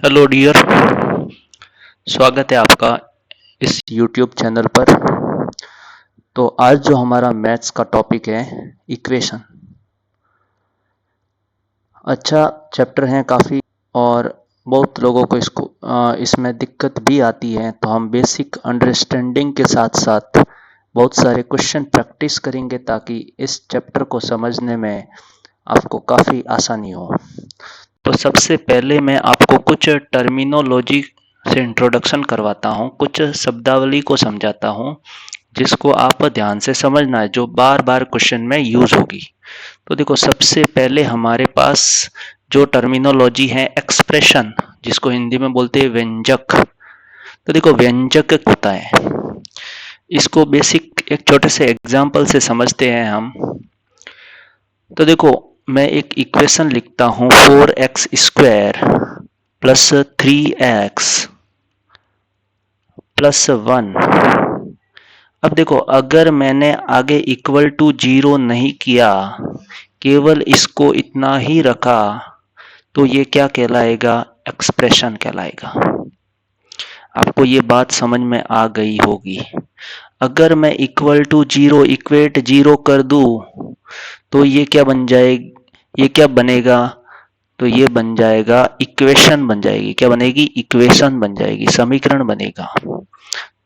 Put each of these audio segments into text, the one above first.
Hello dear, स्वागत है आपका इस यूट्यूब चैनल पर। तो आज जो हमारा मैथ्स का टॉपिक है इक्वेशन। अच्छा चैप्टर है काफ़ी, और बहुत लोगों को इसमें दिक्कत भी आती है। तो हम बेसिक अंडरस्टैंडिंग के साथ साथ बहुत सारे क्वेश्चन प्रैक्टिस करेंगे ताकि इस चैप्टर को समझने में आपको काफ़ी आसानी हो। तो सबसे पहले मैं आपको कुछ टर्मिनोलॉजी से इंट्रोडक्शन करवाता हूँ, कुछ शब्दावली को समझाता हूँ जिसको आप ध्यान से समझना है, जो बार बार क्वेश्चन में यूज होगी। तो देखो, सबसे पहले हमारे पास जो टर्मिनोलॉजी है एक्सप्रेशन, जिसको हिंदी में बोलते हैं व्यंजक। तो देखो, व्यंजक होता है, इसको बेसिक एक छोटे से एग्जाम्पल से समझते हैं हम। तो देखो, मैं एक इक्वेशन लिखता हूँ 4x square plus 3x plus 1। अब देखो, अगर मैंने आगे इक्वल टू 0 नहीं किया, केवल इसको इतना ही रखा, तो ये क्या कहलाएगा? एक्सप्रेशन कहलाएगा। आपको ये बात समझ में आ गई होगी। अगर मैं इक्वल टू 0 इक्वेट 0 कर दूं, तो ये क्या बन जाएगी? ये क्या बनेगा? तो ये बन जाएगा इक्वेशन बन जाएगी। क्या बनेगी? इक्वेशन बन जाएगी, समीकरण बनेगा।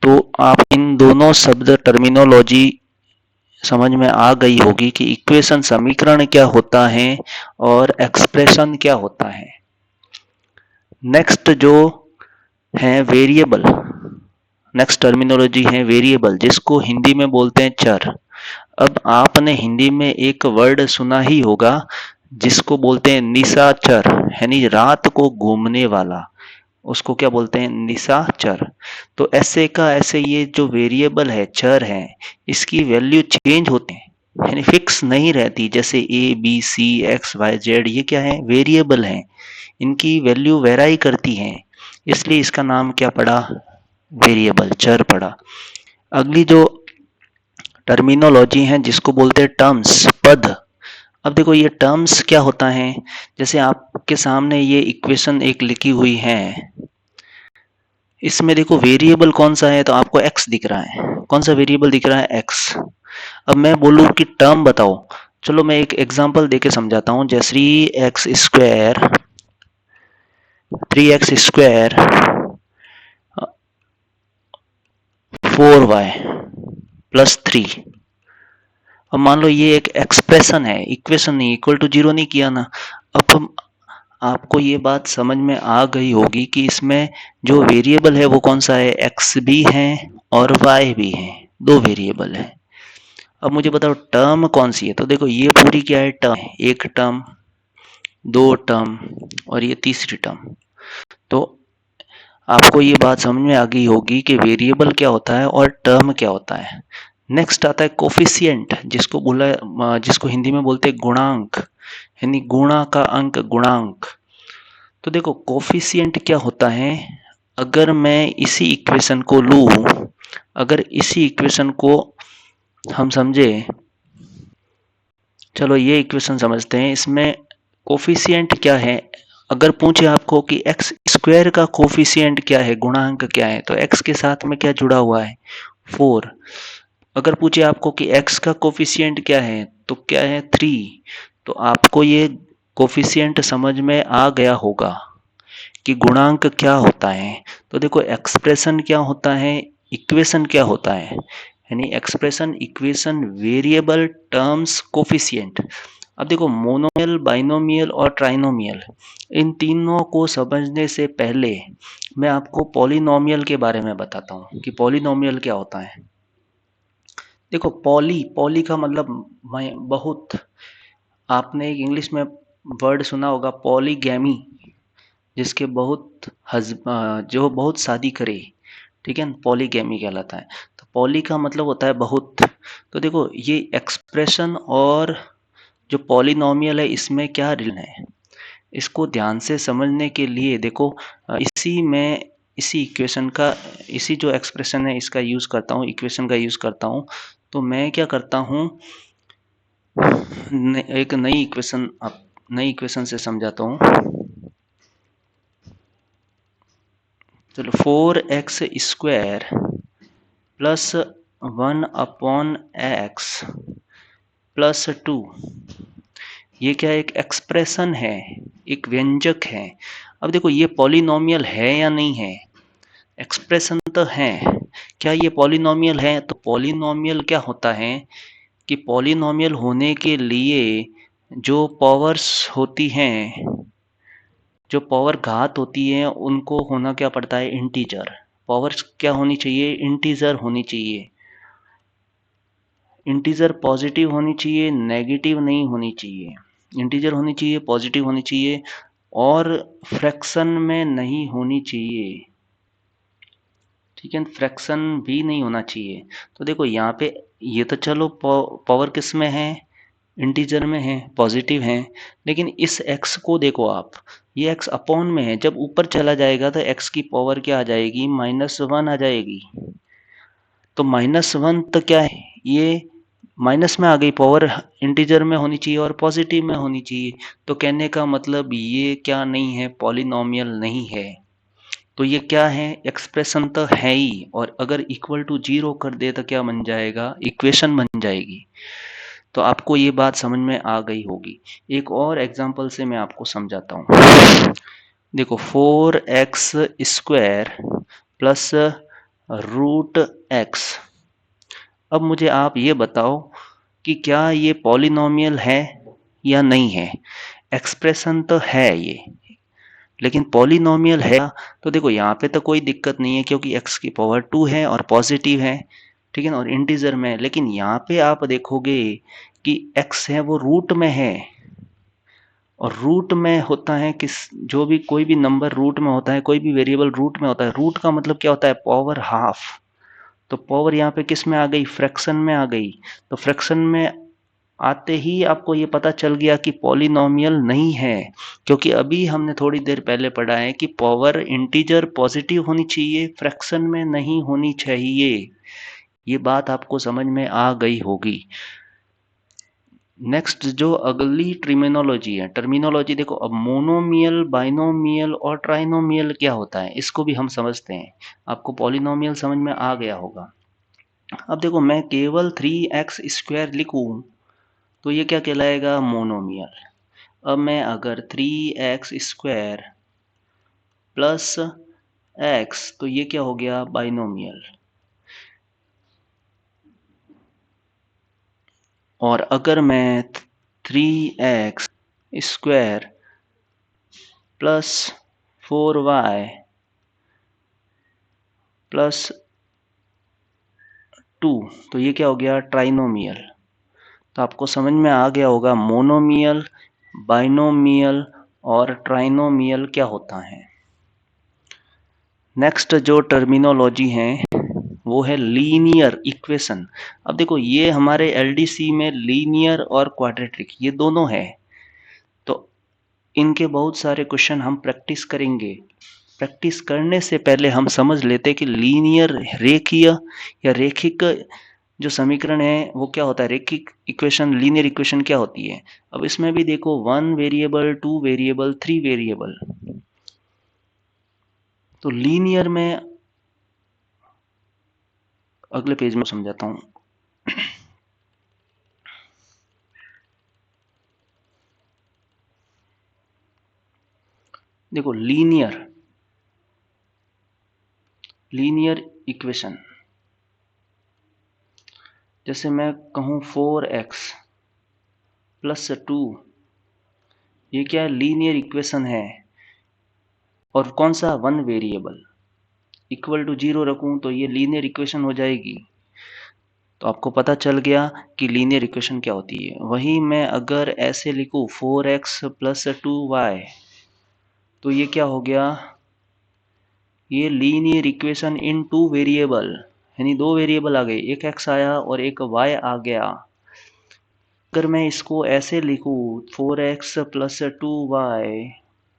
तो आप इन दोनों शब्द टर्मिनोलॉजी समझ में आ गई होगी कि इक्वेशन समीकरण क्या होता है और एक्सप्रेशन क्या होता है। नेक्स्ट जो है वेरिएबल, नेक्स्ट टर्मिनोलॉजी है वेरिएबल, जिसको हिंदी में बोलते हैं चर। अब आपने हिंदी में एक वर्ड सुना ही होगा जिसको बोलते हैं निशाचर, यानी रात को घूमने वाला, उसको क्या बोलते हैं? निशाचर। तो ऐसे का ऐसे ये जो वेरिएबल है, चर है, इसकी वैल्यू चेंज होते हैं, यानी फिक्स नहीं रहती। जैसे A B C X Y Z, ये क्या है? वेरिएबल है, इनकी वैल्यू वेराई करती है, इसलिए इसका नाम क्या पड़ा? वेरिएबल, चर पड़ा। अगली जो टर्मिनोलॉजी है जिसको बोलते हैं टर्म्स, पद। अब देखो, ये टर्म्स क्या होता है? जैसे आपके सामने ये इक्वेशन एक लिखी हुई है, इसमें देखो वेरिएबल कौन सा है? तो आपको x दिख रहा है। कौन सा वेरिएबल दिख रहा है? x। अब मैं बोलूं कि टर्म बताओ, चलो मैं एक एग्जांपल देके समझाता हूं। जैसे 3x स्क्वायर 4y प्लस 3। अब मान लो ये एक एक्सप्रेशन है, इक्वेशन नहीं, इक्वल टू 0 नहीं किया ना। अब हम आपको ये बात समझ में आ गई होगी कि इसमें जो वेरिएबल है वो कौन सा है? x भी है और y भी है, दो वेरिएबल है। अब मुझे बताओ टर्म कौन सी है? तो देखो, ये पूरी क्या है? टर्म है। एक टर्म, दो टर्म और ये तीसरी टर्म। तो आपको ये बात समझ में आ गई होगी कि वेरिएबल क्या होता है और टर्म क्या होता है। नेक्स्ट आता है कोफिशिएंट, जिसको हिंदी में बोलते हैं गुणांक, यानी गुणा का अंक, गुणांक। तो देखो, कोफिशिएंट क्या होता है? अगर मैं इसी इक्वेशन को लूं, अगर इसी इक्वेशन को हम समझे, चलो ये इक्वेशन समझते हैं, इसमें कोफिशिएंट क्या है? अगर पूछे आपको कि एक्स स्क्वायर का कोफिशिएंट क्या है, गुणांक क्या है, तो एक्स के साथ में क्या जुड़ा हुआ है? 4। अगर पूछे आपको कि एक्स का कोफिशिएंट क्या है, तो क्या है? 3। तो आपको ये कोफिशिएंट समझ में आ गया होगा कि गुणांक क्या होता है। तो देखो, एक्सप्रेशन क्या होता है, इक्वेशन क्या होता है, यानी expression, equation, variable, terms, coefficient. अब देखो, मोनोमियल, बाइनोमियल और ट्राइनोमियल, इन तीनों को समझने से पहले मैं आपको पॉलिनोमियल के बारे में बताता हूँ कि पॉलिनोमियल क्या होता है। देखो, पॉली, पॉली का मतलब बहुत। आपने एक इंग्लिश में वर्ड सुना होगा पॉलीगैमी, जिसके जो बहुत शादी करे, ठीक है, पॉलीगैमी कहलाता है। तो पॉली का मतलब होता है बहुत। तो देखो, ये एक्सप्रेशन और जो पॉलिनोमियल है, इसमें क्या रिलेशन है, इसको ध्यान से समझने के लिए देखो, इसी इक्वेशन का, इसी जो एक्सप्रेशन है इसका यूज करता हूँ, इक्वेशन का यूज करता हूँ। तो मैं क्या करता हूँ, एक नई इक्वेशन से समझाता हूँ। चलो 4x² प्लस 1/x प्लस 2, ये क्या एक एक्सप्रेशन है, एक व्यंजक है। अब देखो ये पॉलिनोमियल है या नहीं है, एक्सप्रेशन तो है। क्या ये पॉलिनोमियल है? तो पॉलिनोमियल क्या होता है कि पॉलिनोमियल होने के लिए जो पावर्स होती हैं, जो पावर घात होती है, उनको होना क्या पड़ता है, इंटीजर। पावर्स क्या होनी चाहिए, इंटीजर होनी चाहिए। इंटीजर पॉजिटिव होनी चाहिए, नेगेटिव नहीं होनी चाहिए। इंटीजर होनी चाहिए, पॉजिटिव होनी चाहिए और फ्रैक्शन में नहीं होनी चाहिए। ठीक है, फ्रैक्शन भी नहीं होना चाहिए। तो देखो यहाँ पे ये तो चलो पावर किस में है, इंटीजर में है, पॉजिटिव है। लेकिन इस x को देखो आप, ये x अपॉन में है, जब ऊपर चला जाएगा तो x की पावर क्या आ जाएगी, -1 आ जाएगी। तो -1 तो क्या है, ये माइनस में आ गई, पावर इंटीजर में होनी चाहिए और पॉजिटिव में होनी चाहिए। तो कहने का मतलब ये क्या नहीं है, पॉलिनोमियल नहीं है। तो ये क्या है, एक्सप्रेशन तो है ही, और अगर इक्वल टू 0 कर दे तो क्या बन जाएगा, इक्वेशन बन जाएगी। तो आपको ये बात समझ में आ गई होगी। एक और एग्जांपल से मैं आपको समझाता हूँ। देखो 4x² प्लस √x। अब मुझे आप ये बताओ कि क्या ये पॉलिनोमियल है या नहीं है। एक्सप्रेशन तो है ये, लेकिन पॉलिनोमियल है। तो देखो यहाँ पे तो कोई दिक्कत नहीं है क्योंकि x की पावर 2 है और पॉजिटिव है, ठीक है ना, और इंटीजर में। लेकिन यहाँ पे आप देखोगे कि x है वो रूट में है, और रूट में होता है किस, जो भी कोई भी नंबर रूट में होता है, कोई भी वेरिएबल रूट में होता है, रूट का मतलब क्या होता है, पावर हाफ। तो पावर यहाँ पे किस में आ गई, फ्रैक्शन में आ गई। तो फ्रैक्शन में आते ही आपको ये पता चल गया कि पॉलिनोमियल नहीं है, क्योंकि अभी हमने थोड़ी देर पहले पढ़ा है कि पावर इंटीजर पॉजिटिव होनी चाहिए, फ्रैक्शन में नहीं होनी चाहिए। ये बात आपको समझ में आ गई होगी। नेक्स्ट जो अगली टर्मिनोलॉजी देखो, अब मोनोमियल, बाइनोमियल और ट्राइनोमियल क्या होता है, इसको भी हम समझते हैं। आपको पॉलिनोमियल समझ में आ गया होगा। अब देखो मैं केवल 3x² लिखूं तो ये क्या कहलाएगा, मोनोमियल। अब मैं अगर 3x² प्लस x, तो ये क्या हो गया, बाइनोमियल। और अगर मैं 3x² प्लस 4y प्लस 2, तो ये क्या हो गया, ट्राइनोमियल। तो आपको समझ में आ गया होगा मोनोमियल, बाइनोमियल और ट्राइनोमियल क्या होता है। नेक्स्ट जो टर्मिनोलॉजी है वो है लीनियर इक्वेशन। अब देखो ये हमारे एलडीसी में लीनियर और क्वाड्रेटिक ये दोनों है, तो इनके बहुत सारे क्वेश्चन हम प्रैक्टिस करेंगे। प्रैक्टिस करने से पहले हम समझ लेते कि लीनियर, रेखीय या रेखिक जो समीकरण है वो क्या होता है, रेखिक इक्वेशन, लीनियर इक्वेशन क्या होती है। अब इसमें भी देखो 1 वेरिएबल, 2 वेरिएबल, 3 वेरिएबल। तो लीनियर में अगले पेज में समझाता हूं। देखो लीनियर इक्वेशन, जैसे मैं कहूं 4x प्लस 2, ये क्या है, लीनियर इक्वेशन है। और कौन सा, 1 वेरिएबल, इक्वल टू 0 रखूं तो ये लीनियर इक्वेशन हो जाएगी। तो आपको पता चल गया कि लीनियर इक्वेशन क्या होती है। वहीं मैं अगर ऐसे लिखूं 4x प्लस 2y, तो ये क्या हो गया, ये लीनियर इक्वेशन इन 2 वेरिएबल, यानी 2 वेरिएबल आ गए, एक x आया और एक y आ गया। अगर मैं इसको ऐसे लिखूं 4x plus 2y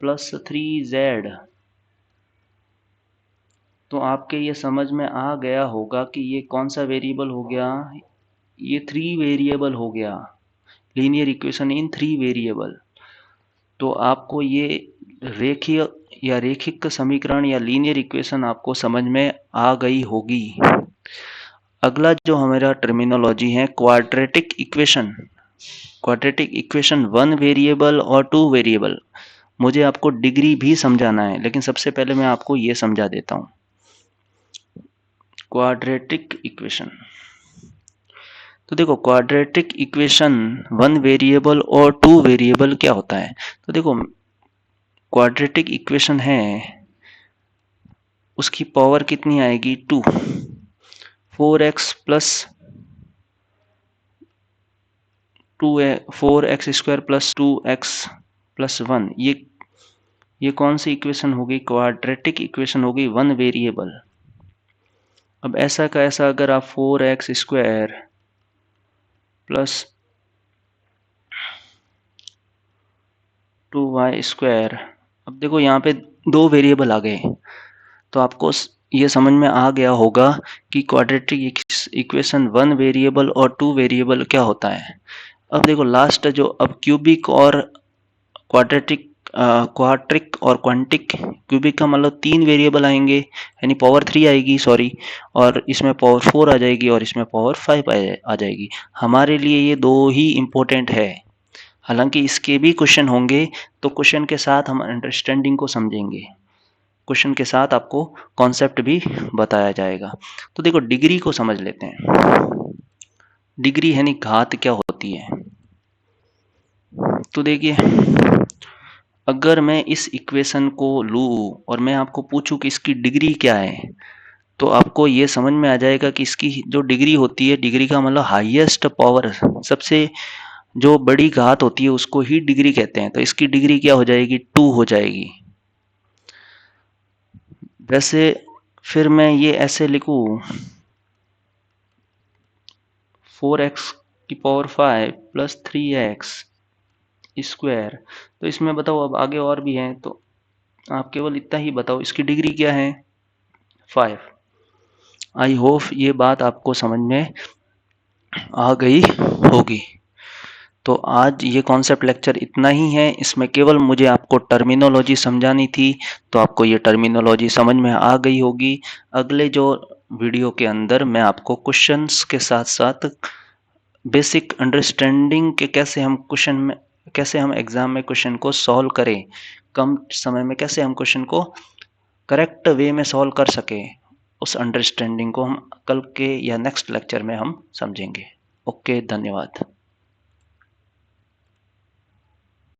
plus 3z, तो आपके ये समझ में आ गया होगा कि ये कौन सा वेरिएबल हो गया, ये 3 वेरिएबल हो गया, लीनियर इक्वेशन इन 3 वेरिएबल। तो आपको ये रेखीय या रेखिक समीकरण या लीनियर इक्वेशन आपको समझ में आ गई होगी। अगला जो हमारा टर्मिनोलॉजी है quadratic equation. Quadratic equation 1 variable और 2 वेरिएबल। मुझे आपको डिग्री भी समझाना है, लेकिन सबसे पहले मैं आपको ये समझा देता हूं। क्वाड्रेटिक इक्वेशन, तो देखो क्वाड्रेटिक इक्वेशन 1 वेरिएबल और 2 वेरिएबल क्या होता है। तो देखो क्वाड्रेटिक इक्वेशन है, उसकी पावर कितनी आएगी 2, 4x plus 4x square plus 2x plus 1, ये कौन सी इक्वेशन होगी, क्वाड्रेटिक इक्वेशन होगी 1 वेरिएबल। अब ऐसा का ऐसा अगर आप 4x square plus 2y square, अब देखो यहाँ पे 2 वेरिएबल आ गए, तो आपको ये समझ में आ गया होगा कि क्वाड्रेटिक इक्वेशन 1 वेरिएबल और 2 वेरिएबल क्या होता है। अब देखो लास्ट जो अब क्यूबिक और क्वाड्रिक और क्वांटिक, क्यूबिक का मतलब 3 वेरिएबल आएंगे यानी पावर 3 आएगी, सॉरी, और इसमें पावर 4 आ जाएगी और इसमें पावर 5 आ जाएगी। हमारे लिए ये दो ही इम्पोर्टेंट है, हालांकि इसके भी क्वेश्चन होंगे, तो क्वेश्चन के साथ हम अंडरस्टैंडिंग को समझेंगे, क्वेश्चन के साथ आपको कॉन्सेप्ट भी बताया जाएगा। तो देखो डिग्री को समझ लेते हैं। डिग्री यानी घात क्या होती है। तो देखिए अगर मैं इस इक्वेशन को लूँ और मैं आपको पूछूं कि इसकी डिग्री क्या है, तो आपको ये समझ में आ जाएगा कि इसकी जो डिग्री होती है, डिग्री का मतलब हाईएस्ट पावर, सबसे जो बड़ी घात होती है उसको ही डिग्री कहते हैं। तो इसकी डिग्री क्या हो जाएगी, 2 हो जाएगी। वैसे फिर मैं ये ऐसे लिखूं 4x की पावर 5 प्लस 3x स्क्वायर, तो इसमें बताओ अब आगे और भी हैं, तो आप केवल इतना ही बताओ इसकी डिग्री क्या है 5। आई होप ये बात आपको समझ में आ गई होगी। तो आज ये कॉन्सेप्ट लेक्चर इतना ही है, इसमें केवल मुझे आपको टर्मिनोलॉजी समझानी थी, तो आपको ये टर्मिनोलॉजी समझ में आ गई होगी। अगले जो वीडियो के अंदर मैं आपको क्वेश्चंस के साथ साथ बेसिक अंडरस्टैंडिंग के कैसे हम एग्जाम में क्वेश्चन को सॉल्व करें, कम समय में कैसे हम क्वेश्चन को करेक्ट वे में सॉल्व कर सके, उस अंडरस्टैंडिंग को हम कल के या नेक्स्ट लेक्चर में हम समझेंगे। ओके, धन्यवाद।